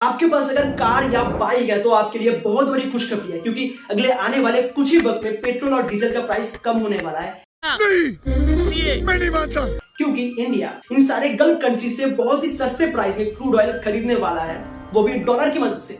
आपके पास अगर कार या बाइक है तो आपके लिए बहुत बड़ी खुशखबरी है, क्योंकि अगले आने वाले कुछ ही वक्त में पेट्रोल और डीजल का प्राइस कम होने वाला है। नहीं, मैं नहीं मानता। क्योंकि इंडिया इन सारे गल्फ कंट्री से बहुत ही सस्ते प्राइस में क्रूड ऑयल खरीदने वाला है, वो भी डॉलर की मदद से।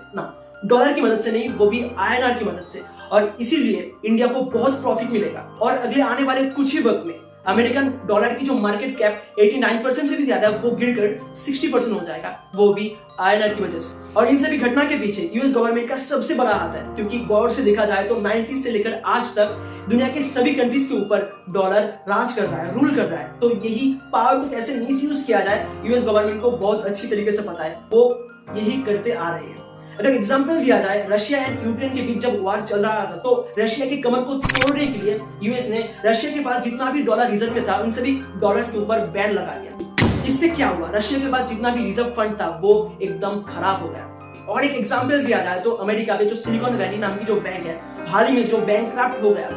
डॉलर की मदद से नहीं, वो भी INR की मदद से। और इसीलिए इंडिया को बहुत प्रॉफिट मिलेगा। और अगले आने वाले कुछ ही वक्त में अमेरिकन डॉलर की जो मार्केट कैप 89% से भी ज्यादा है, वो गिरकर 60% हो जाएगा, वो भी INR की वजह से। और इन सभी घटना के पीछे यूएस गवर्नमेंट का सबसे बड़ा हाथ है, क्योंकि गौर से देखा जाए तो 90 से लेकर आज तक दुनिया के सभी कंट्रीज के ऊपर डॉलर राज कर रहा है, रूल कर रहा है। तो यही पावर को कैसे मिसयूज किया जाए, यूएस गवर्नमेंट को बहुत अच्छी तरीके से पता है, वो यही करते आ रहे हैं। अगर एग्जांपल दिया जाए, रशिया एंड यूक्रेन के बीच जब वार चल रहा था तो रशिया की कमर को तोड़ने के लिए यूएस ने रशिया के पास जितना भी डॉलर रिजर्व में था उन सभी डॉलर्स के ऊपर बैन लगा दिया। इससे क्या हुआ, रशिया के पास जितना भी रिजर्व फंड था वो एकदम खराब हो गया। और एक एग्जांपल दिया जाए तो अमेरिका में जो सिलिकॉन वैली नाम की जो बैंक है, हाल ही में जो बैंकक्रप्ट हो गया,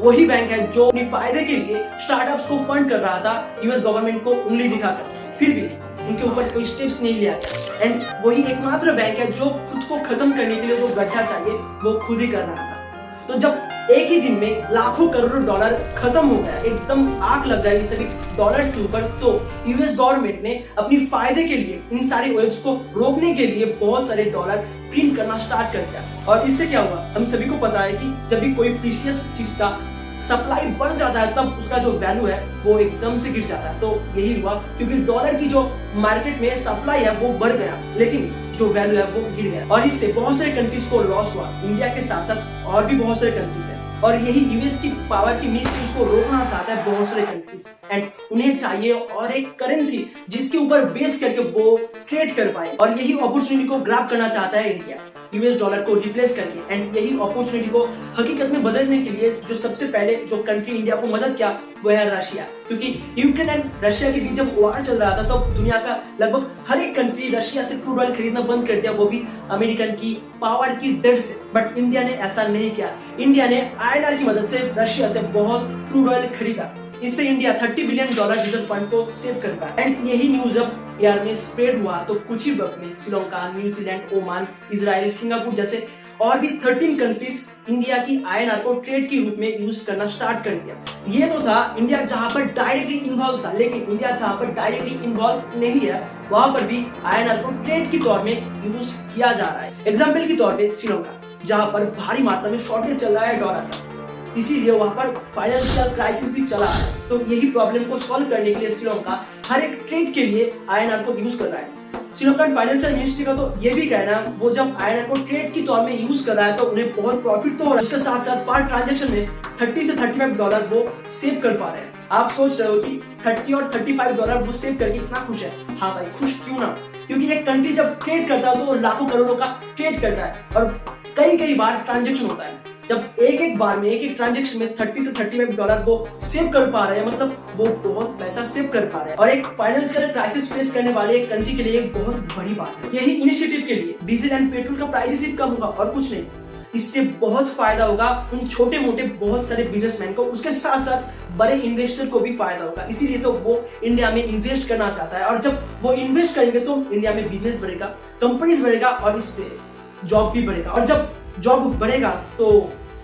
वही बैंक है जो अपने फायदे के लिए स्टार्टअप्स को फंड कर रहा था यूएस गवर्नमेंट को उंगली दिखाकर। फिर भी उनके ऊपर कोई स्टेप्स नहीं लिया गया। एंड वही एकमात्र बैंक है जो खुद को खत्म करने के लिए जो गड्ढा चाहिए वो खुद ही कर रहा था। तो जब एक ही दिन में लाखों करोड़ों डॉलर खत्म हो गया, एकदम आग लग गई सभी डॉलर्स के ऊपर, तो यूएस गवर्नमेंट ने अपनी फायदे के लिए इन सारी वेव्स को रोकने के लिए बहुत सारे डॉलर प्रिंट करना स्टार्ट कर दिया। और इससे क्या हुआ, हम सभी को पता है कि जब भी कोई प्रीशियस चीज का सप्लाई बढ़ जाता है तब उसका जो वैल्यू है वो एकदम से गिर जाता है। तो यही हुआ, क्योंकि डॉलर की जो मार्केट में सप्लाई है वो बढ़ गया, लेकिन जो वैल्यू है वो गिर गया। और इससे बहुत सारे कंट्रीज को लॉस हुआ, इंडिया के साथ साथ और भी बहुत सारे कंट्रीज हैं। और यही यूएस की पावर की मिसयूज को रोकना चाहता है बहुत सारे कंट्रीज। एंड उन्हें चाहिए और एक करेंसी जिसके ऊपर बेस करके वो ट्रेड कर पाए। और यही अपॉर्चुनिटी को ग्रैब करना चाहता है इंडिया, यूएस डॉलर को रिप्लेस करके। एंड यही अपॉर्चुनिटी को हकीकत में बदलने के लिए जो सबसे पहले जो कंट्री इंडिया को मदद किया वो है रशिया। क्योंकि यूक्रेन एंड रशिया के बीच जब वार चल रहा था तो दुनिया का लगभग हर एक कंट्री रशिया से क्रूड ऑयल खरीदना बंद कर दिया, वो भी अमेरिकन की पावर की डर से। बट इंडिया ने ऐसा नहीं किया। इंडिया ने INR की मदद से रशिया से बहुत क्रूड ऑयल खरीदा। इससे इंडिया $30 बिलियन रिजर्व फंड को सेव कर पाया। एंड यही न्यूज अब यार में स्प्रेड हुआ तो कुछ ही वक्त में Sri Lanka, New Zealand, Oman, Israel, Singapore जैसे और भी 13 कंट्रीज इंडिया की INR को ट्रेड के रूप में यूज करना स्टार्ट कर दिया। ये तो था इंडिया जहां पर डायरेक्टली इन्वॉल्व था, लेकिन इंडिया जहां पर डायरेक्टली इन्वॉल्व नहीं है वहां पर भी INR को ट्रेड के तौर में यूज किया जा रहा है। एग्जाम्पल के तौर पे श्रीलंका, जहां पर भारी मात्रा में शॉर्टेज चल रहा है डॉलर का, इसीलिए वहां पर फाइनेंशियल क्राइसिस भी चला है। तो यही प्रॉब्लम को सॉल्व करने के लिए श्रीलंका हर एक ट्रेड के लिए INR को यूज कर रहा है। श्रीलंकन फाइनेंशियल मिनिस्ट्री का तो ये भी कहना है, वो जब INR को ट्रेड के तौर में यूज कर रहा है तो उन्हें बहुत प्रॉफिट तो हो रहा है। उसके साथ साथ पर ट्रांजैक्शन में $30 से $35 वो सेव कर पा रहे हैं। आप सोच रहे हो कि $30 और $35 वो सेव करके इतना खुश है। हाँ भाई, खुश क्यों ना, क्योंकि एक कंट्री जब ट्रेड करता है तो लाखों करोड़ों का ट्रेड करता है और कई बार ट्रांजेक्शन होता है। जब एक बार में एक ट्रांजेक्शन में $30 से $35 वो सेव कर पा रहे हैं, मतलब वो बहुत पैसा सेव कर पा रहे हैं। और एक फाइनेंशियल क्राइसिस फेस करने वाले एक कंट्री के लिए एक बहुत बड़ी बात है। यही इनिशिएटिव के लिए डीजल एंड पेट्रोल का प्राइस सिर्फ कम होगा और कुछ नहीं। इससे बहुत फायदा होगा उन छोटे मोटे बहुत सारे बिजनेसमैन को, उसके साथ साथ बड़े इन्वेस्टर को भी फायदा होगा। इसीलिए तो वो इंडिया में इन्वेस्ट करना चाहता है। और जब वो इन्वेस्ट करेंगे तो इंडिया में बिजनेस बढ़ेगा, कंपनीज बढ़ेगा और इससे जॉब भी बढ़ेगा। और जब जॉब बढ़ेगा तो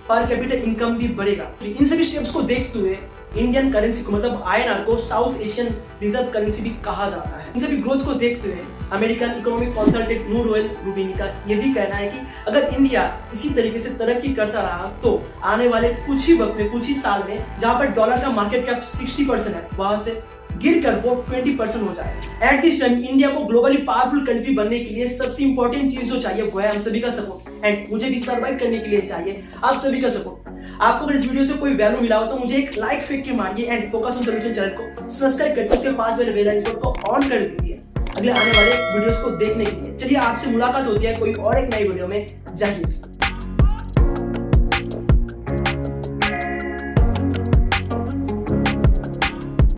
पर कैपिटल इनकम भी बढ़ेगा। इन सभी स्टेप्स को देखते हुए इंडियन करेंसी को, मतलब INR को साउथ एशियन रिजर्व करेंसी भी कहा जाता है। इन सभी ग्रोथ को देखते हुए अमेरिकन इकोनॉमिक कंसल्टेंट नूर रोयल रूबिनी का यह भी कहना है कि अगर इंडिया इसी तरीके से तरक्की करता रहा तो आने वाले कुछ ही वक्त में, कुछ ही साल में, जहां पर डॉलर का मार्केट कैप 60% है, वहां से गिरकर वो 20% हो जाए। एट दिस टाइम इंडिया को ग्लोबली पावरफुल कंट्री बनने के लिए सबसे इंपॉर्टेंट चीज जो चाहिए वो है हम सभी का सपोर्ट। एंड मुझे भी सर्वाइव करने के लिए चाहिए आप सभी का सपोर्ट। आपको अगर इस वीडियो से कोई वैल्यू मिला हो तो मुझे एक लाइक फेंक के मारिए and focus on solution channel को सब्सक्राइब करके उसके पास वाले बेल आइकन को ऑन कर दीजिए अगले आने वाले वीडियोस को देखने के लिए। चलिए आपसे मुलाकात होती है कोई और एक नई वीडियो में। जय हिंद।